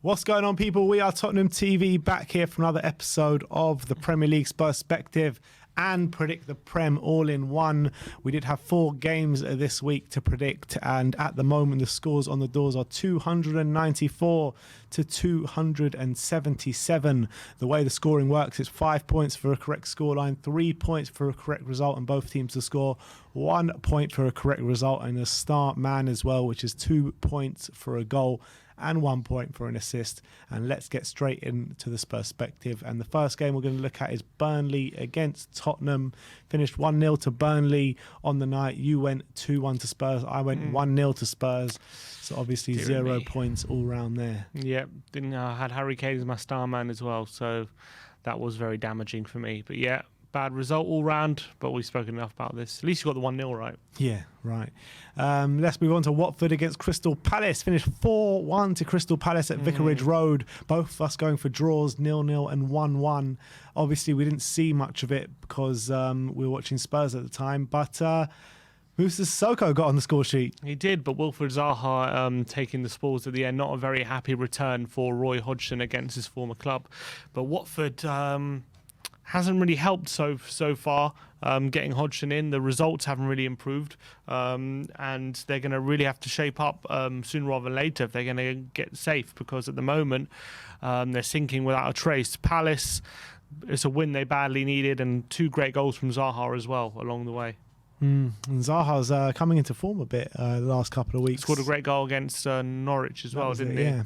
What's going on, people? We are Tottenham TV, back here for another episode of the Premier League's Perspective and Predict the Prem all in one. We did have 4 games this week to predict, and at the moment the scores on the doors are 294 to 277. The way the scoring works is 5 points for a correct scoreline, 3 points for a correct result and both teams to score, 1 point for a correct result and a star man as well, which is 2 points for a goal and 1 point for an assist. And let's get straight into this perspective. And the first game we're going to look at is Burnley against Tottenham. Finished 1-0 to Burnley on the night. You went 2-1 to Spurs. I went 1-0 to Spurs. So obviously 0 points all round there. Yeah, I had Harry Kane as my star man as well. So that was very damaging for me. But yeah, bad result all round, but we've spoken enough about this. At least you got the 1-0 right. Yeah, right. Let's move on to Watford against Crystal Palace. Finished 4-1 to Crystal Palace at Vicarage Road. Both of us going for draws, 0-0 and 1-1. Obviously, we didn't see much of it because we were watching Spurs at the time, but Moussa Sissoko got on the score sheet. He did, but Wilfried Zaha taking the spoils at the end. Not a very happy return for Roy Hodgson against his former club. But Watford hasn't really helped so far. Getting Hodgson in, the results haven't really improved, and they're going to really have to shape up sooner rather than later if they're going to get safe, because at the moment they're sinking without a trace. Palace, it's a win they badly needed, and 2 great goals from Zaha as well along the way. And Zaha's coming into form a bit the last couple of weeks. Scored a great goal against Norwich as well, didn't he? Yeah.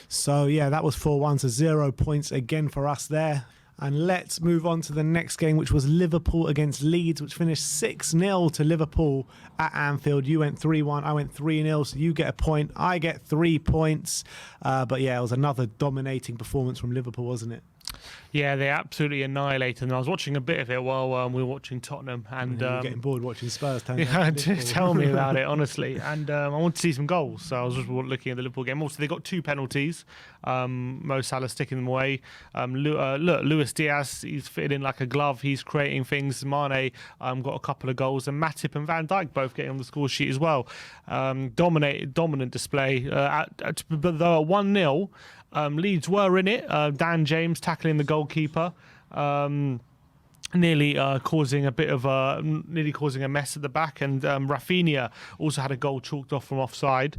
So yeah, that was 4-1, so 0 points again for us there. And let's move on to the next game, which was Liverpool against Leeds, which finished 6-0 to Liverpool at Anfield. You went 3-1, I went 3-0, so you get a point, I get 3 points. But yeah, it was another dominating performance from Liverpool, wasn't it? Yeah, they absolutely annihilated. And I was watching a bit of it while we were watching Tottenham. And you were getting bored watching Spurs. Yeah, tell me about it, honestly. And I want to see some goals. So I was just looking at the Liverpool game. Also, they got 2 penalties. Mo Salah sticking them away. Look, Luis Diaz, he's fitted in like a glove. He's creating things. Mane got a couple of goals. And Matip and Van Dijk both getting on the score sheet as well. Dominant display. But though at 1-0, Leeds were in it. Dan James tackling the goalkeeper, nearly causing a mess at the back, and Rafinha also had a goal chalked off from offside.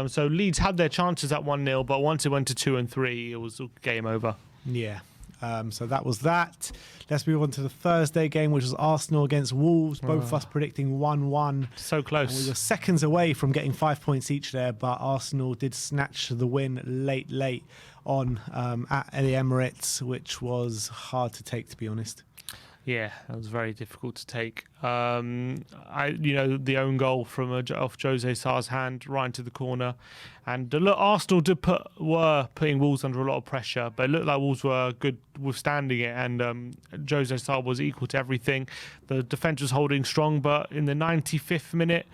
So Leeds had their chances at 1-0, but once it went to 2 and 3, it was game over. Yeah. So that was that. Let's move on to the Thursday game, which was Arsenal against Wolves. Both of us predicting 1-1. So close. And we were seconds away from getting 5 points each there, but Arsenal did snatch the win late on at the Emirates, which was hard to take, to be honest. Yeah, that was very difficult to take. The own goal from off Jose Sarr's hand right into the corner, and look, Arsenal were putting Wolves under a lot of pressure, but it looked like Wolves were good withstanding it, and Jose Sarr was equal to everything. The defence was holding strong, but in the 95th minute,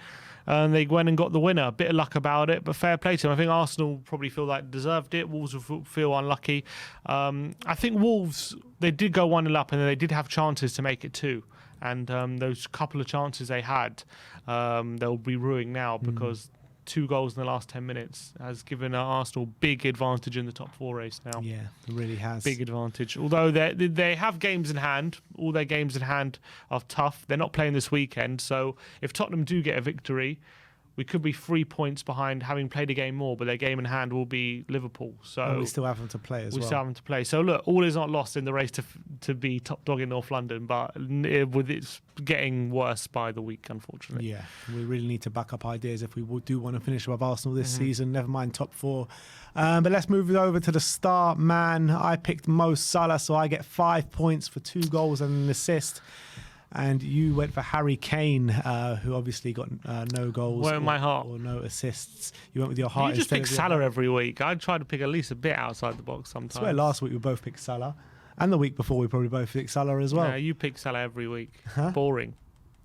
they went and got the winner. A bit of luck about it, but fair play to them. I think Arsenal probably feel like deserved it. Wolves will feel unlucky. I think Wolves, they did go 1-0 up, and they did have chances to make it 2. And those couple of chances they had, they'll be ruining now, because 2 goals in the last 10 minutes has given Arsenal big advantage in the top 4 race now. Yeah, it really has. Big advantage. Although they have games in hand. All their games in hand are tough. They're not playing this weekend. So if Tottenham do get a victory, we could be 3 points behind, having played a game more, but their game in hand will be Liverpool. So and we still have them to play as well. We still have them to play. So look, all is not lost in the race to be top dog in North London, but with it's getting worse by the week, unfortunately. Yeah, we really need to back up ideas if we do want to finish above Arsenal this season, never mind top 4. But let's move it over to the star man. I picked Mo Salah, so I get 5 points for 2 goals and an assist. And you went for Harry Kane, who obviously got no goals or no assists. You went with your heart. You just pick Salah every week. I try to pick at least a bit outside the box sometimes. I swear last week we both picked Salah. And the week before we probably both picked Salah as well. Yeah, you pick Salah every week. Huh? Boring.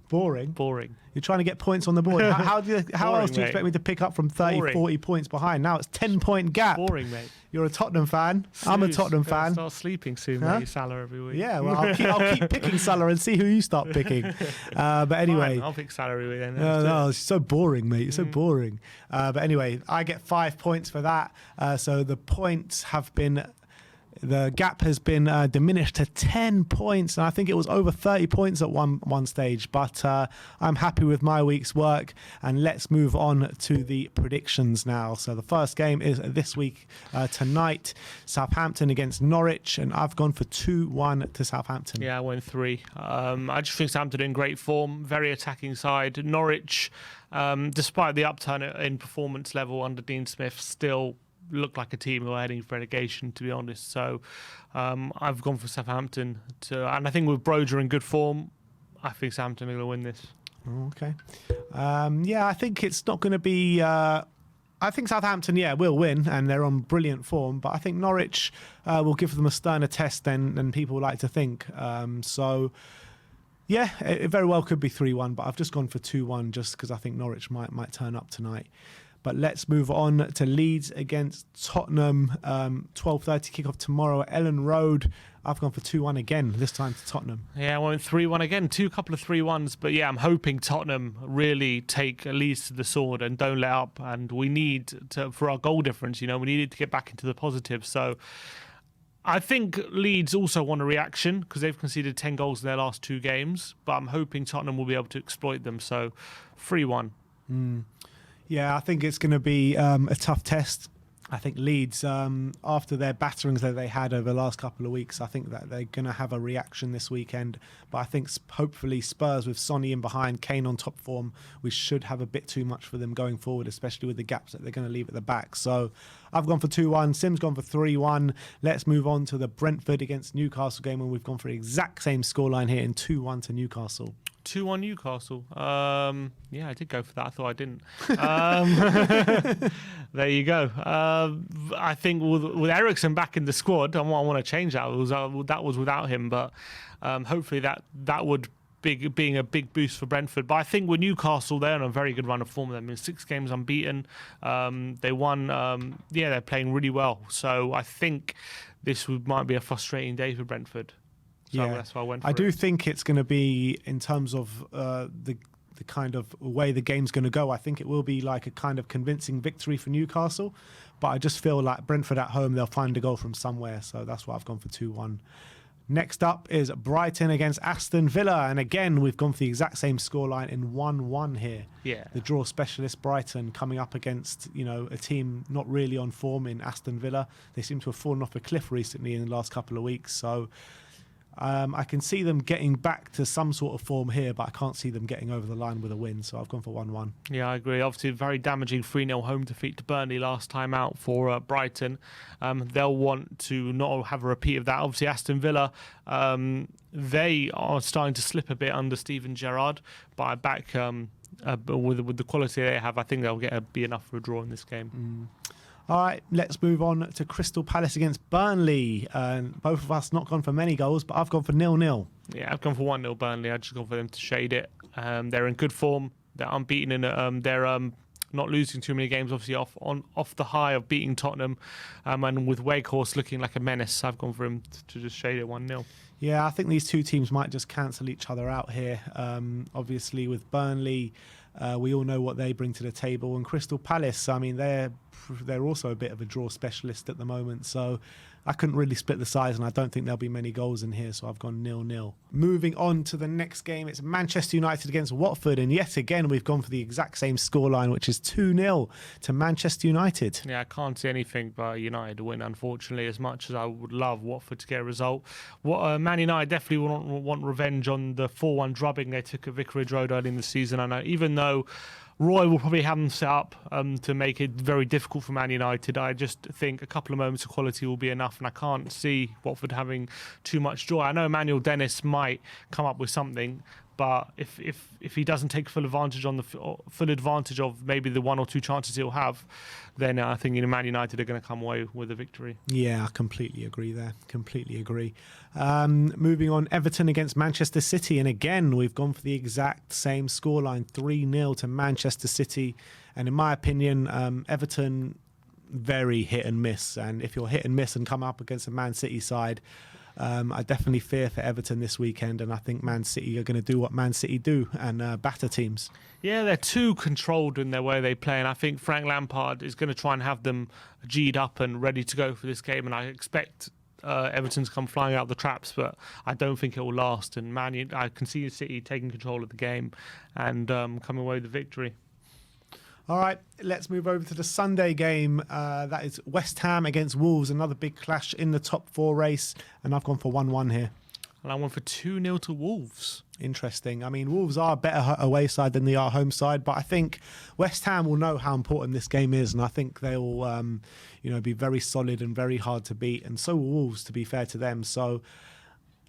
Boring. Boring. You're trying to get points on the board. How Boring, else do you mate. expect me to pick up from 30, Boring. 40 points behind? Now it's 10-point gap. Boring, mate. You're a Tottenham fan. I'm a Snooze. Tottenham Gotta fan. Start sleeping soon, Huh? mate. Salah every week. Yeah, well, I'll keep picking Salah and see who you start picking. But anyway. Fine, I'll pick Salah every week then. No, it's so boring, mate. It's so boring. But anyway, I get 5 points for that. So the points have been... The gap has been diminished to 10 points, and I think it was over 30 points at one stage. But I'm happy with my week's work, and let's move on to the predictions now. So the first game is this week tonight, Southampton against Norwich, and I've gone for 2-1 to Southampton. Yeah, I went 3. I just think Southampton in great form, very attacking side. Norwich, despite the upturn in performance level under Dean Smith, still look like a team who are heading for relegation, to be honest. So I've gone for Southampton. And I think with Broder in good form, I think Southampton are going to win this. Okay. Yeah, I think it's not going to be... I think Southampton, will win, and they're on brilliant form. But I think Norwich will give them a sterner test than people like to think. Yeah, it very well could be 3-1, but I've just gone for 2-1 just because I think Norwich might turn up tonight. But let's move on to Leeds against Tottenham. 12:30 kickoff tomorrow at Ellen Road. I've gone for 2-1 again, this time to Tottenham. Yeah, I went 3-1 again. Couple of 3-1s. But yeah, I'm hoping Tottenham really take Leeds to the sword and don't let up. And we need to, for our goal difference, we needed to get back into the positive. So I think Leeds also want a reaction because they've conceded 10 goals in their last 2 games. But I'm hoping Tottenham will be able to exploit them. So 3-1. Yeah, I think it's going to be a tough test. I think Leeds, after their batterings that they had over the last couple of weeks, I think that they're going to have a reaction this weekend. But I think hopefully Spurs with Sonny in behind, Kane on top form, we should have a bit too much for them going forward, especially with the gaps that they're going to leave at the back. So I've gone for 2-1. Sim's gone for 3-1. Let's move on to the Brentford against Newcastle game, and we've gone for the exact same scoreline here in 2-1 to Newcastle. 2-1 Newcastle. Yeah, I did go for that. I thought I didn't. There you go. I think with Eriksen back in the squad, I want to change that. That was without him, but hopefully that would being a big boost for Brentford. But I think with Newcastle, they're on a very good run of form. They've been 6 games unbeaten. They won. They're playing really well. So I think this might be a frustrating day for Brentford. So that's why I went for I do it. think it's going to be, in terms of the kind of way the game's going to go, I think it will be like a kind of convincing victory for Newcastle. But I just feel like Brentford at home, they'll find a goal from somewhere. So that's why I've gone for 2-1. Next up is Brighton against Aston Villa. And again, we've gone for the exact same scoreline in 1-1 here. Yeah. The draw specialist Brighton coming up against, a team not really on form in Aston Villa. They seem to have fallen off a cliff recently in the last couple of weeks. So I can see them getting back to some sort of form here, but I can't see them getting over the line with a win. So I've gone for 1-1. Yeah, I agree. Obviously, a very damaging 3-0 home defeat to Burnley last time out for Brighton. They'll want to not have a repeat of that. Obviously, Aston Villa, they are starting to slip a bit under Steven Gerrard, but I back with the quality they have, I think they'll be enough for a draw in this game. All right, let's move on to Crystal Palace against Burnley. Both of us not gone for many goals, but I've gone for 0-0. Yeah, I've gone for 1-0 Burnley. I've just gone for them to shade it. They're in good form. They're unbeaten, and they're not losing too many games, obviously, off the high of beating Tottenham. And with Weghorst looking like a menace, I've gone for him to just shade it 1-0. Yeah, I think these two teams might just cancel each other out here. Obviously, with Burnley, we all know what they bring to the table. And Crystal Palace, I mean, they're also a bit of a draw specialist at the moment. So I couldn't really split the size, and I don't think there'll be many goals in here. So I've gone 0-0. Moving on to the next game, it's Manchester United against Watford. And yet again, we've gone for the exact same scoreline, which is 2-0 to Manchester United. Yeah, I can't see anything but United win, unfortunately, as much as I would love Watford to get a result. Man United definitely want revenge on the 4-1 drubbing they took at Vicarage Road early in the season. I know, even though Roy will probably have them set up to make it very difficult for Man United, I just think a couple of moments of quality will be enough, and I can't see Watford having too much joy. I know Emmanuel Dennis might come up with something, But if he doesn't take full advantage of maybe the 1 or 2 chances he'll have, then I think Man United are going to come away with a victory. Yeah, I completely agree there. Completely agree. Moving on, Everton against Manchester City. And again, we've gone for the exact same scoreline, 3-0 to Manchester City. And in my opinion, Everton, very hit and miss. And if you're hit and miss and come up against a Man City side, I definitely fear for Everton this weekend, and I think Man City are going to do what Man City do and batter teams. Yeah, they're too controlled in their way they play, and I think Frank Lampard is going to try and have them G'd up and ready to go for this game, and I expect Everton to come flying out the traps, but I don't think it will last. And I can see City taking control of the game and coming away with the victory. All right, let's move over to the Sunday game. That is West Ham against Wolves, another big clash in the top 4 race. And I've gone for 1-1 here. And I went for 2-0 to Wolves. Interesting. I mean, Wolves are a better away side than they are home side, but I think West Ham will know how important this game is, and I think they will, be very solid and very hard to beat. And so will Wolves, to be fair to them. So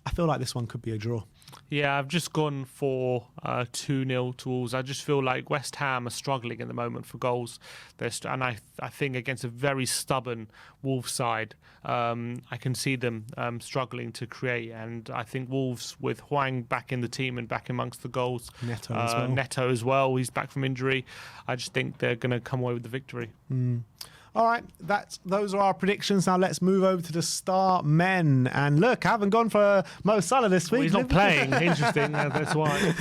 I feel like this one could be a draw. Yeah, I've just gone for 2-0 to Wolves. I just feel like West Ham are struggling at the moment for goals. And I think against a very stubborn Wolves side, I can see them struggling to create. And I think Wolves, with Hwang back in the team and back amongst the goals, Neto as well, he's back from injury, I just think they're going to come away with the victory. All right, those are our predictions. Now let's move over to the star men. And look, I haven't gone for Mo Salah this week. Well, he's not playing. Interesting. That's why.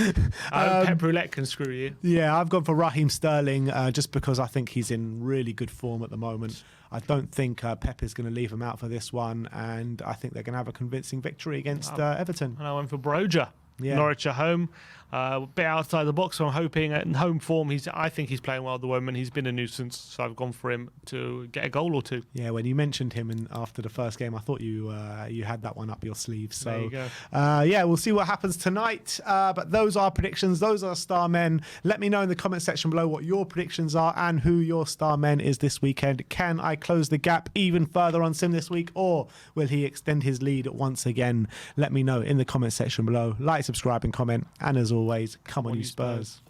Pep Roulette can screw you. Yeah, I've gone for Raheem Sterling just because I think he's in really good form at the moment. I don't think Pep is going to leave him out for this one, and I think they're going to have a convincing victory against Everton. And I went for Broja. Yeah. Norwich at home, a bit outside the box. So I'm hoping in home form. I think he's playing well at the moment. He's been a nuisance, so I've gone for him to get a goal or 2. Yeah, when you mentioned him after the first game, I thought you had that one up your sleeve. So there you go. Yeah, we'll see what happens tonight. But those are predictions. Those are star men. Let me know in the comment section below what your predictions are and who your star men is this weekend. Can I close the gap even further on Sim this week, or will he extend his lead once again? Let me know in the comment section below. Like, subscribe and comment, and as always, come on you Spurs.